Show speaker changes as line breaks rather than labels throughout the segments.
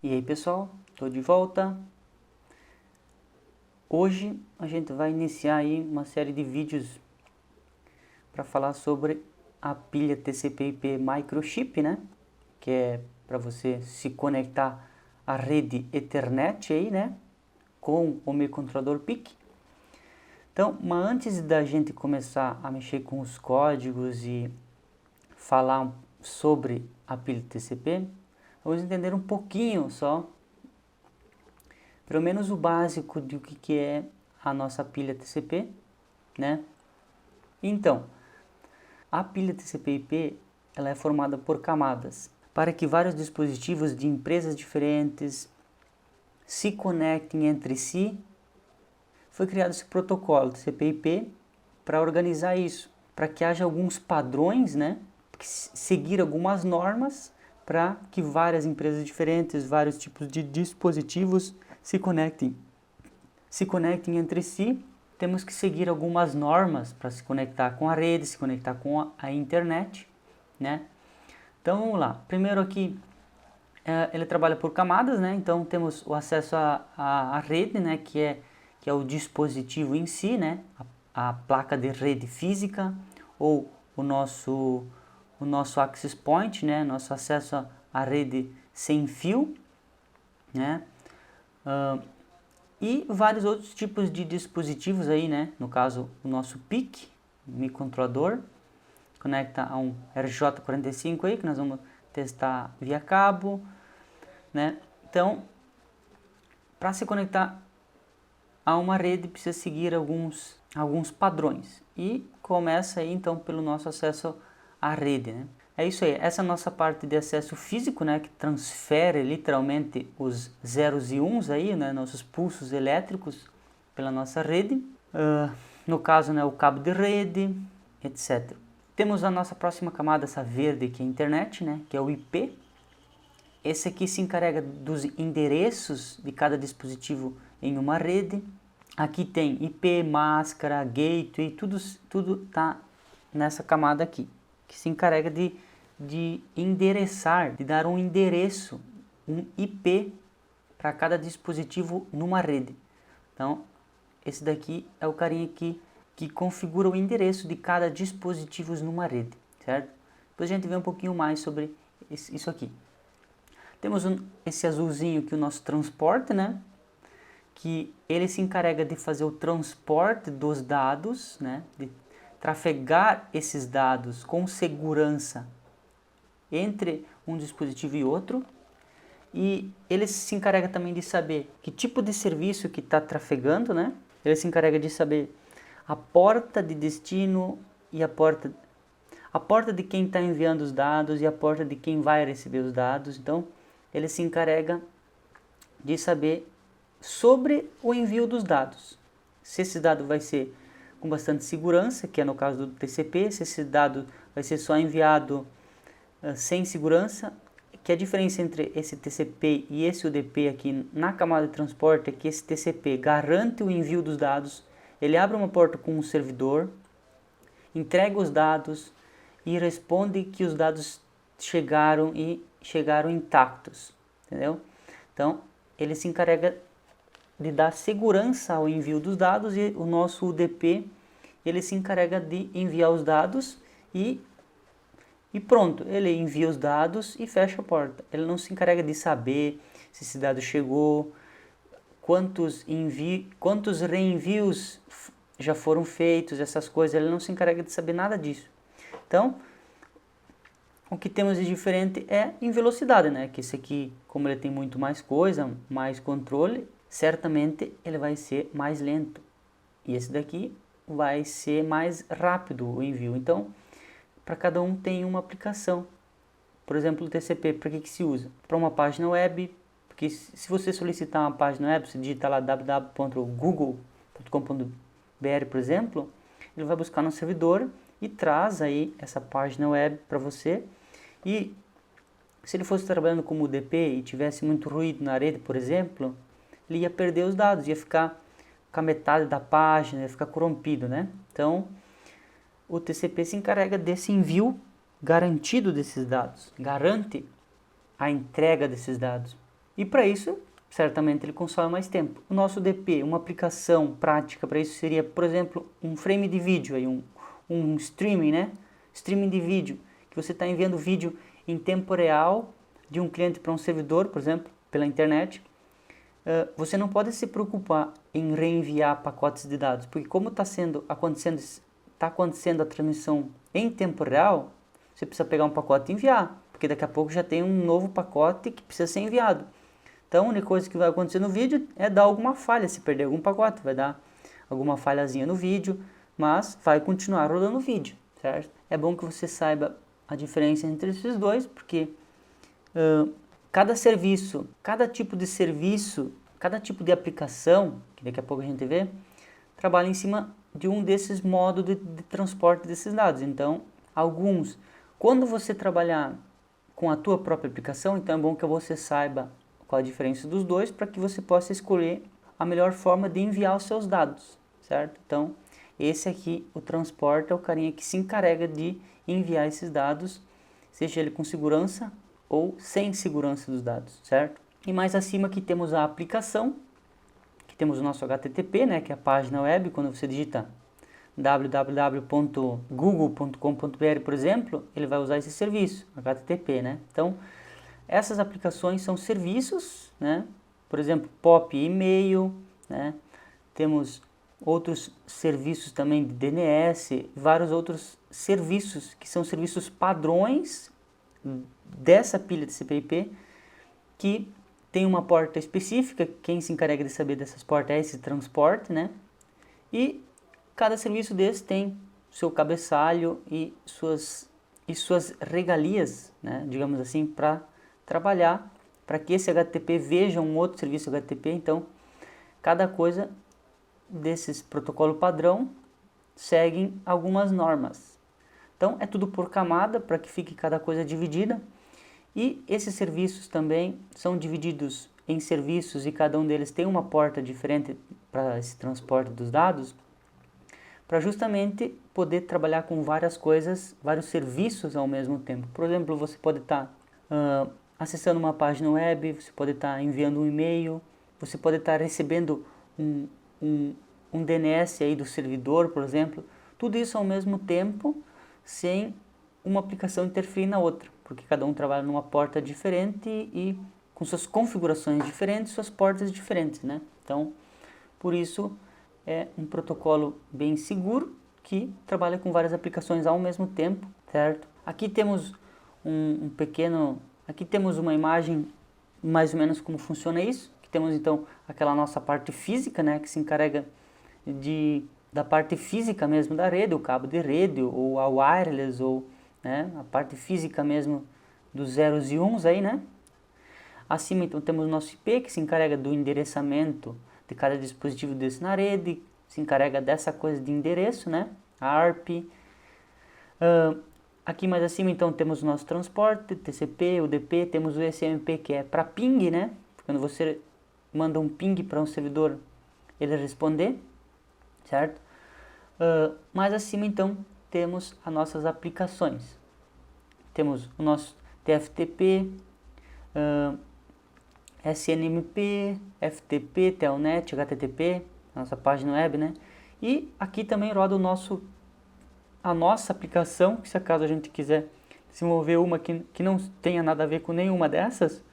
E aí pessoal, estou de volta. Hoje a gente vai iniciar aí uma série de vídeos para falar sobre a pilha TCP/IP Microchip, né? Que é para você se conectar à rede Ethernet aí, né? Com o microcontrolador PIC. Então, mas antes da gente começar a mexer com os códigos e falar sobre a pilha TCP, vamos entender um pouquinho só, pelo menos o básico do que é a nossa pilha TCP, né? Então, a pilha TCP/IP ela é formada por camadas para que vários dispositivos de empresas diferentes se conectem entre si. Foi criado esse protocolo TCP/IP para organizar isso, para que haja alguns padrões, né? Seguir algumas normas para que várias empresas diferentes, vários tipos de dispositivos se conectem entre si. Temos que seguir algumas normas para se conectar com a rede, se conectar com a internet, né? Então vamos lá. Primeiro aqui ele trabalha por camadas, né? Então temos o acesso à rede, né? Que é o dispositivo em si, né? A placa de rede física ou o nosso access point, né? Nosso acesso à rede sem fio, né? E vários outros tipos de dispositivos aí, né? No caso, o nosso PIC, microcontrolador, conecta a um RJ45 aí, que nós vamos testar via cabo, né? Então, para se conectar a uma rede, precisa seguir alguns padrões. E começa aí, então, pelo nosso acesso à rede, né? É isso aí, essa é a nossa parte de acesso físico, né, que transfere literalmente os zeros e uns aí, né, nossos pulsos elétricos pela nossa rede. No caso, né, o cabo de rede, etc. Temos a nossa próxima camada, essa verde, que é a internet, né, que é o IP. Esse aqui se encarrega dos endereços de cada dispositivo em uma rede. Aqui tem IP, máscara, gateway, tudo está nessa camada aqui, que se encarrega de endereçar, de dar um endereço, um IP para cada dispositivo numa rede. Então, esse daqui é o carinha que configura o endereço de cada dispositivo numa rede, certo? Depois a gente vê um pouquinho mais sobre isso aqui. Temos esse azulzinho aqui, o nosso transporte, né? Que ele se encarrega de fazer o transporte dos dados, né? De trafegar esses dados com segurança entre um dispositivo e outro. E ele se encarrega também de saber que tipo de serviço que está trafegando, né? Ele se encarrega de saber a porta de destino e a porta de quem está enviando os dados e a porta de quem vai receber os dados. Então, ele se encarrega de saber sobre o envio dos dados. Se esse dado vai ser com bastante segurança, que é no caso do TCP, se esse dado vai ser só enviado sem segurança, que a diferença entre esse TCP e esse UDP aqui na camada de transporte é que esse TCP garante o envio dos dados, ele abre uma porta com um servidor, entrega os dados e responde que os dados chegaram intactos, entendeu? Então, ele se encarrega de dar segurança ao envio dos dados e o nosso UDP, ele se encarrega de enviar os dados e pronto, ele envia os dados e fecha a porta. Ele não se encarrega de saber se esse dado chegou, quantos reenvios já foram feitos, essas coisas, ele não se encarrega de saber nada disso. Então, o que temos de diferente é em velocidade, né? Que esse aqui, como ele tem muito mais coisa, mais controle, certamente ele vai ser mais lento. E esse daqui vai ser mais rápido o envio. Então, para cada um tem uma aplicação. Por exemplo, o TCP, para que se usa? Para uma página web, porque se você solicitar uma página web, você digita lá www.google.com.br, por exemplo, ele vai buscar no servidor e traz aí essa página web para você. E se ele fosse trabalhando como UDP e tivesse muito ruído na rede, por exemplo, ele ia perder os dados, ia ficar com a metade da página, ia ficar corrompido, né? Então, o TCP se encarrega desse envio garantido desses dados, garante a entrega desses dados. E para isso, certamente ele consome mais tempo. O nosso DP, uma aplicação prática para isso seria, por exemplo, um frame de vídeo, aí, um streaming, né? Streaming de vídeo, que você está enviando vídeo em tempo real de um cliente para um servidor, por exemplo, pela internet. Você não pode se preocupar em reenviar pacotes de dados, porque como está acontecendo a transmissão em tempo real, você precisa pegar um pacote e enviar, porque daqui a pouco já tem um novo pacote que precisa ser enviado. Então a única coisa que vai acontecer no vídeo é dar alguma falha, se perder algum pacote, vai dar alguma falhazinha no vídeo, mas vai continuar rodando o vídeo, certo? É bom que você saiba a diferença entre esses dois, porque cada serviço, cada tipo de serviço, cada tipo de aplicação, que daqui a pouco a gente vê, trabalha em cima de um desses modos de transporte desses dados. Então, quando você trabalhar com a tua própria aplicação, então é bom que você saiba qual a diferença dos dois para que você possa escolher a melhor forma de enviar os seus dados, certo? Então, esse aqui, o transporte, é o carinha que se encarrega de enviar esses dados, seja ele com segurança ou sem segurança dos dados, certo? E mais acima aqui temos a aplicação, que temos o nosso HTTP, né, que é a página web. Quando você digita www.google.com.br, por exemplo, ele vai usar esse serviço, HTTP, né? Então, essas aplicações são serviços, né? Por exemplo, POP e-mail, né? Temos outros serviços também de DNS, vários outros serviços que são serviços padrões dessa pilha de TCP/IP, que tem uma porta específica. Quem se encarrega de saber dessas portas é esse transporte, né? E cada serviço desse tem seu cabeçalho e suas regalias, né? Digamos assim, para trabalhar, para que esse HTTP veja um outro serviço HTTP. Então, cada coisa desses protocolo padrão seguem algumas normas. Então, é tudo por camada, para que fique cada coisa dividida. E esses serviços também são divididos em serviços, e cada um deles tem uma porta diferente para esse transporte dos dados, para justamente poder trabalhar com várias coisas, vários serviços ao mesmo tempo. Por exemplo, você pode estar acessando uma página web, você pode estar enviando um e-mail, você pode estar recebendo um DNS aí do servidor, por exemplo. Tudo isso ao mesmo tempo, sem uma aplicação interferir na outra, porque cada um trabalha numa porta diferente e com suas configurações diferentes, suas portas diferentes, né? Então, por isso é um protocolo bem seguro que trabalha com várias aplicações ao mesmo tempo, certo? Aqui temos aqui temos uma imagem mais ou menos como funciona isso. Aqui temos então aquela nossa parte física, né, que se encarrega da parte física mesmo da rede, o cabo de rede ou a wireless, ou, né, a parte física mesmo dos zeros e uns aí, né? Acima então temos o nosso IP, que se encarrega do endereçamento de cada dispositivo desse na rede, se encarrega dessa coisa de endereço, né? A ARP. Aqui mais acima então temos o nosso transporte, TCP, UDP, temos o SMP, que é para ping, né? Quando você manda um ping para um servidor, ele responder, certo? Mais acima então temos as nossas aplicações. Temos o nosso TFTP, SNMP, FTP, Telnet, HTTP, nossa página web, né? E aqui também roda a nossa aplicação, que se acaso a gente quiser desenvolver uma que não tenha nada a ver com nenhuma dessas,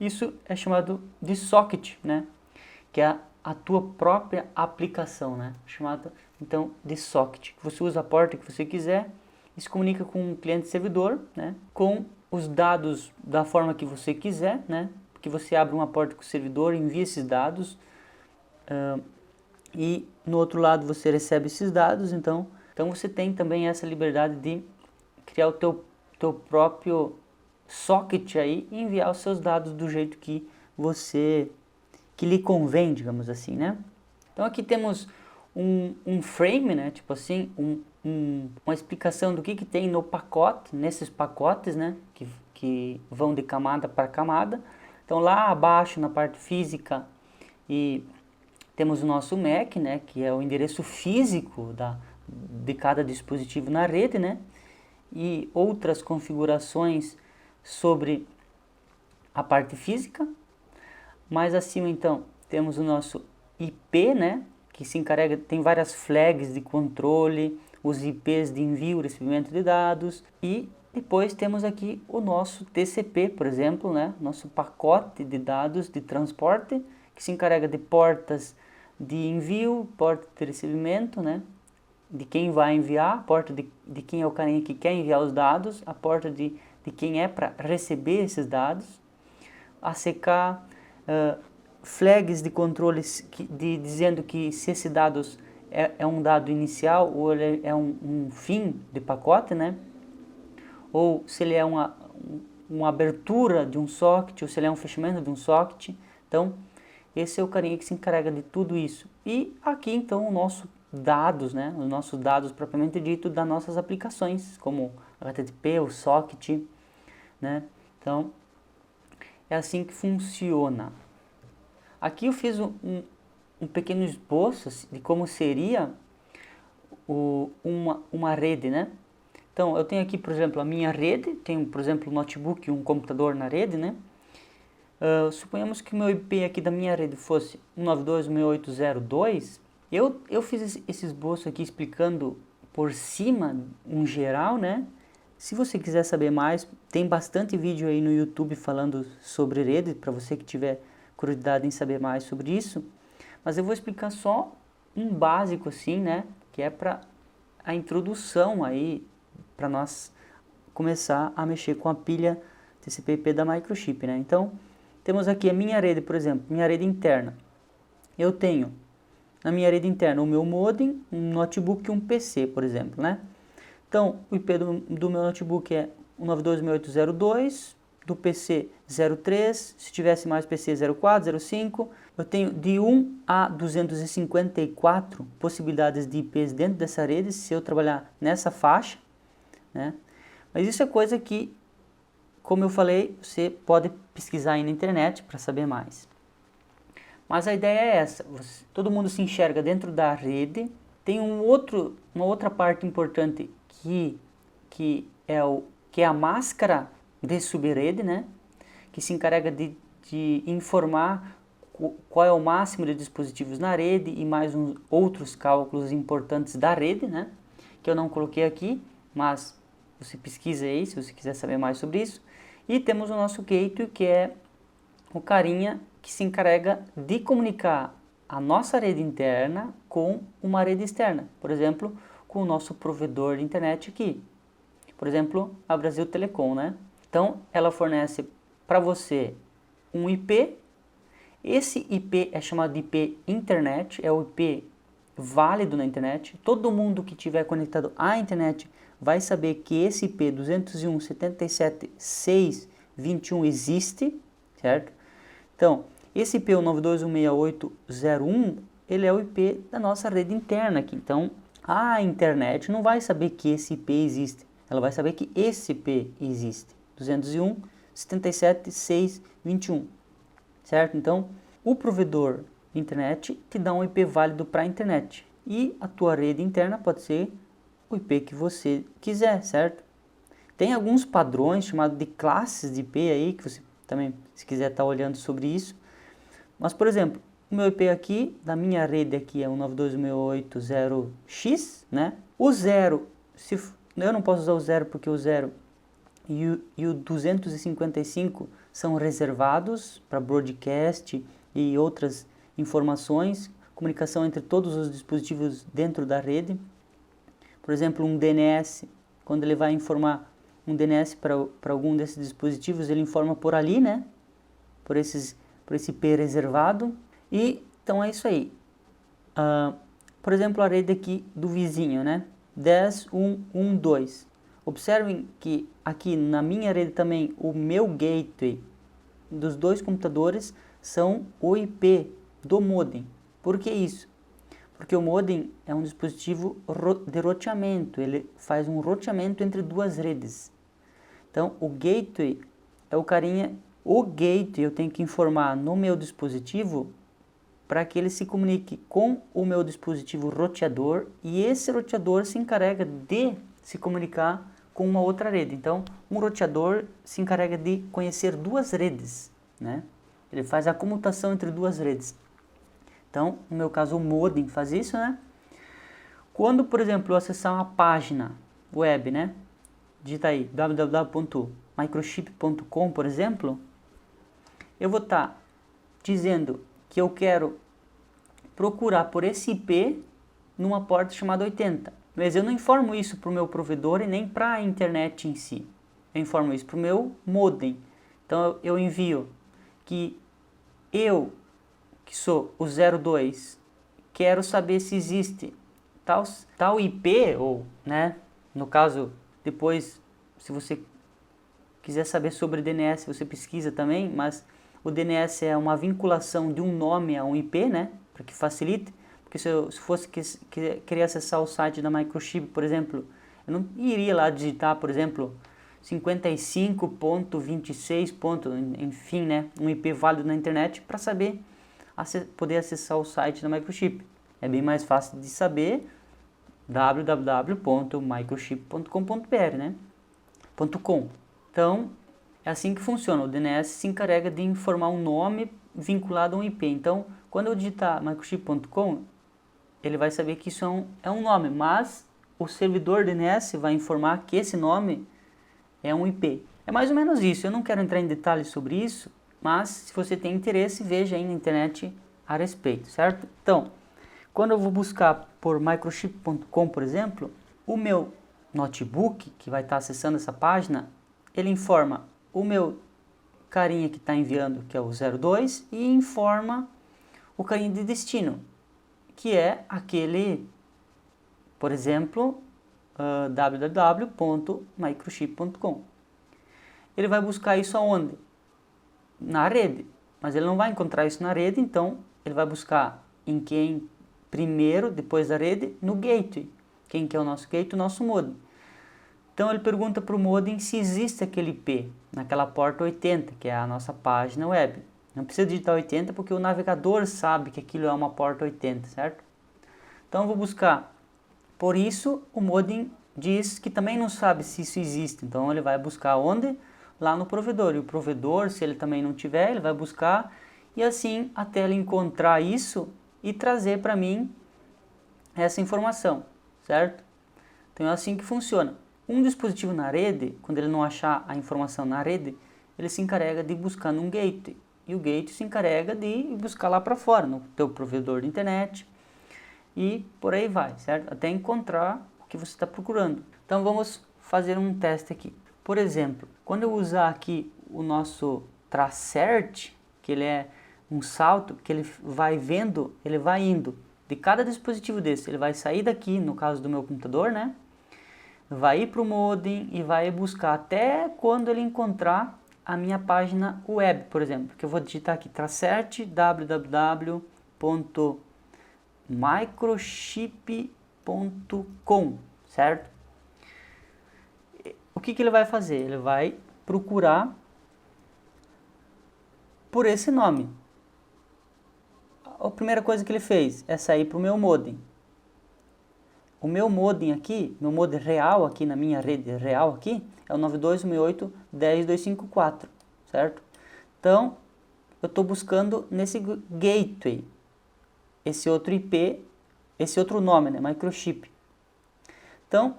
isso é chamado de socket, né? Que é a tua própria aplicação, né? Chamada então de socket. Você usa a porta que você quiser e se comunica com o cliente servidor, né? Com os dados da forma que você quiser, né? Que você abre uma porta com o servidor, envia esses dados e no outro lado você recebe esses dados. Então você tem também essa liberdade de criar o teu próprio socket aí e enviar os seus dados do jeito que lhe convém, digamos assim, né? Então aqui temos um frame, né? Tipo assim, uma explicação do que tem no pacote, nesses pacotes, né? Que vão de camada para camada. Então lá abaixo na parte física temos o nosso MAC, né? Que é o endereço físico de cada dispositivo na rede, né? E outras configurações sobre a parte física. Mais acima então temos o nosso IP, né, que se encarrega, tem várias flags de controle, os IPs de envio e recebimento de dados, e depois temos aqui o nosso TCP, por exemplo, né, nosso pacote de dados de transporte, que se encarrega de portas de envio, porta de recebimento, né, de quem vai enviar, a porta de quem é o carinha que quer enviar os dados, a porta de quem é para receber esses dados, ACK, flags de controles dizendo que se esse dados é um dado inicial ou ele é um fim de pacote, né? Ou se ele é uma abertura de um socket, ou se ele é um fechamento de um socket. Então, esse é o carinha que se encarrega de tudo isso. E aqui, então, o nosso dados, né? Os nossos dados propriamente dito das nossas aplicações, como HTTP, o socket, né? Então, é assim que funciona. Aqui eu fiz um pequeno esboço de como seria uma rede, né? Então, eu tenho aqui, por exemplo, a minha rede, tenho, por exemplo, um notebook e um computador na rede, né? Suponhamos que o meu IP aqui da minha rede fosse 192.168.0.2. Eu fiz esse esboço aqui explicando por cima, um geral, né? Se você quiser saber mais, tem bastante vídeo aí no YouTube falando sobre rede, para você que tiver curiosidade em saber mais sobre isso. Mas eu vou explicar só um básico assim, né? Que é para a introdução aí, para nós começar a mexer com a pilha TCP/IP da Microchip, né? Então, temos aqui a minha rede, por exemplo, minha rede interna. Eu tenho na minha rede interna o meu modem, um notebook e um PC, por exemplo, né? Então, o IP do meu notebook é 192.168.0.2, do PC 03, se tivesse mais PC 04, 05. Eu tenho de 1 a 254 possibilidades de IPs dentro dessa rede, se eu trabalhar nessa faixa, né? Mas isso é coisa que, como eu falei, você pode pesquisar aí na internet para saber mais. Mas a ideia é essa, todo mundo se enxerga dentro da rede. Tem uma outra parte importante que é a máscara de subrede, né? Que se encarrega de informar qual é o máximo de dispositivos na rede e mais outros cálculos importantes da rede, né? Que eu não coloquei aqui, mas você pesquisa aí se você quiser saber mais sobre isso. E temos o nosso gateway, que é o carinha que se encarrega de comunicar a nossa rede interna com uma rede externa, por exemplo, com o nosso provedor de internet aqui, por exemplo, a Brasil Telecom, né? Então, ela fornece para você um IP, esse IP é chamado de IP internet, é o IP válido na internet, todo mundo que estiver conectado à internet vai saber que esse IP 201.77.6.21 existe, certo? Então, esse IP 192.168.0.1, ele é o IP da nossa rede interna aqui. Então, a internet não vai saber que esse IP existe. Ela vai saber que esse IP existe. 201.77.6.21. Certo? Então, o provedor de internet te dá um IP válido para a internet. E a tua rede interna pode ser o IP que você quiser, certo? Tem alguns padrões chamados de classes de IP aí, que você também, se quiser estar olhando sobre isso. Mas, por exemplo, o meu IP aqui, da minha rede aqui é 192.168.0x, né? O 0, eu não posso usar o 0 porque o 0 e o 255 são reservados para broadcast e outras informações, comunicação entre todos os dispositivos dentro da rede. Por exemplo, um DNS, quando ele vai informar um DNS para algum desses dispositivos, ele informa por ali, né? Por esse IP reservado. E então é isso aí. Por exemplo, a rede aqui do vizinho, né? 10.1.1.2. Observem que aqui na minha rede também o meu gateway dos dois computadores são o IP do modem. Por que isso? Porque o modem é um dispositivo de roteamento, ele faz um roteamento entre duas redes. Então, o gateway é o carinha, o gateway eu tenho que informar no meu dispositivo para que ele se comunique com o meu dispositivo roteador e esse roteador se encarrega de se comunicar com uma outra rede. Então, um roteador se encarrega de conhecer duas redes, né? Ele faz a comutação entre duas redes. Então, no meu caso, o modem faz isso, né? Quando, por exemplo, eu acessar uma página web, né? Digita aí www.microchip.com, por exemplo, eu vou estar dizendo que eu quero procurar por esse IP numa porta chamada 80. Mas eu não informo isso para o meu provedor e nem para a internet em si. Eu informo isso para o meu modem. Então eu envio que eu, que sou o 02, quero saber se existe tal IP, ou, né, no caso, depois, se você quiser saber sobre DNS, você pesquisa também, mas o DNS é uma vinculação de um nome a um IP, né, para que facilite. Porque se eu fosse querer acessar o site da Microchip, por exemplo, eu não iria lá digitar, por exemplo, 55.26. Enfim, né, um IP válido na internet para saber poder acessar o site da Microchip. É bem mais fácil de saber www.microchip.com.br, né? .com. Então, é assim que funciona. O DNS se encarrega de informar um nome vinculado a um IP. Então, quando eu digitar microchip.com, ele vai saber que isso é um nome, mas o servidor DNS vai informar que esse nome é um IP. É mais ou menos isso. Eu não quero entrar em detalhes sobre isso, mas se você tem interesse, veja aí na internet a respeito, certo? Então, quando eu vou buscar por microchip.com, por exemplo, o meu notebook, que vai estar acessando essa página, ele informa o meu carinha que está enviando, que é o 02, e informa o carinha de destino, que é aquele, por exemplo, www.microchip.com. Ele vai buscar isso aonde? Na rede, mas ele não vai encontrar isso na rede, então ele vai buscar em quem primeiro, depois da rede, no gateway. Quem que é o nosso gateway? O nosso modem. Então ele pergunta para o modem se existe aquele IP naquela porta 80, que é a nossa página web. Não precisa digitar 80 porque o navegador sabe que aquilo é uma porta 80, certo? Então eu vou buscar. Por isso o modem diz que também não sabe se isso existe. Então ele vai buscar onde? Lá no provedor. E o provedor, se ele também não tiver, ele vai buscar e assim até ele encontrar isso e trazer para mim essa informação, certo? Então é assim que funciona. Um dispositivo na rede, quando ele não achar a informação na rede, ele se encarrega de buscar num gateway. E o gateway se encarrega de buscar lá para fora, no teu provedor de internet. E por aí vai, certo? Até encontrar o que você está procurando. Então vamos fazer um teste aqui. Por exemplo, quando eu usar aqui o nosso Tracert, que ele é um salto, que ele vai vendo, ele vai indo de cada dispositivo desse. Ele vai sair daqui, no caso do meu computador, né? Vai ir para o modem e vai buscar até quando ele encontrar a minha página web, por exemplo. Que eu vou digitar aqui, Tracert, www.microchip.com, certo? O que ele vai fazer? Ele vai procurar por esse nome. A primeira coisa que ele fez é sair para o meu modem. O meu modem aqui, meu modem real aqui na minha rede real aqui, é o 92.168.10.254, certo? Então, eu estou buscando nesse gateway, esse outro IP, esse outro nome, né? Microchip. Então,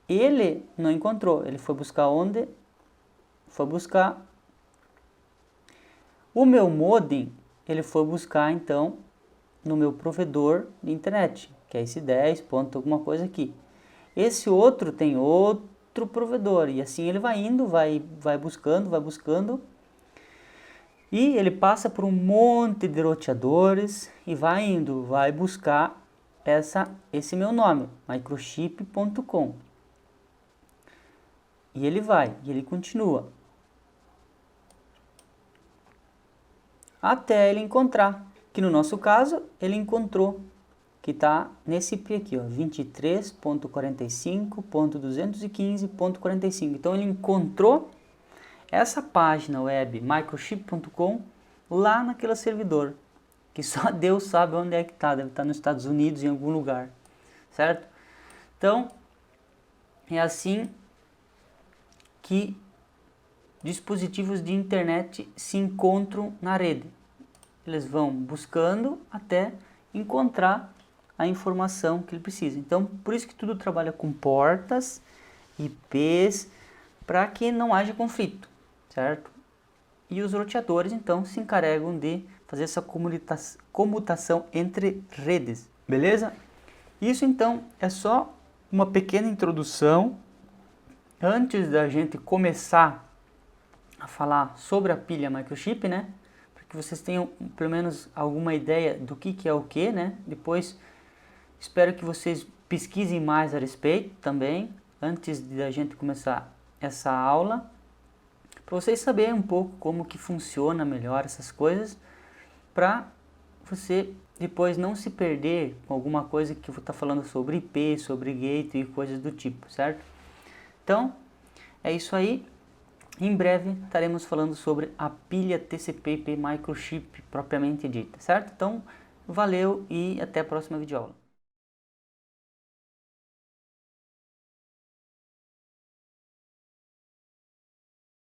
ele não encontrou, ele foi buscar onde? Foi buscar o meu modem, ele foi buscar então no meu provedor de internet, que é esse 10 ponto alguma coisa aqui. Esse outro tem outro provedor e assim ele vai indo, vai buscando e ele passa por um monte de roteadores e vai indo, vai buscar esse meu nome, microchip.com. E ele continua até ele encontrar, que no nosso caso ele encontrou, que está nesse IP aqui, ó, 23.45.215.45. Então ele encontrou essa página web microchip.com lá naquele servidor, que só Deus sabe onde é que está, deve estar nos Estados Unidos em algum lugar, certo? Então é assim que dispositivos de internet se encontram na rede. Eles vão buscando até encontrar a informação que ele precisa. Então, por isso que tudo trabalha com portas, IPs, para que não haja conflito, certo? E os roteadores, então, se encarregam de fazer essa comutação entre redes, beleza? Isso, então, é só uma pequena introdução antes da gente começar a falar sobre a pilha microchip, né? Para que vocês tenham pelo menos alguma ideia do que é o que, né? Depois, espero que vocês pesquisem mais a respeito também, antes da gente começar essa aula, para vocês saberem um pouco como que funciona melhor essas coisas, para você depois não se perder com alguma coisa que eu vou estar falando sobre IP, sobre gateway e coisas do tipo, certo? Então, é isso aí. Em breve estaremos falando sobre a pilha TCP/IP microchip propriamente dita, certo? Então, valeu e até a próxima videoaula.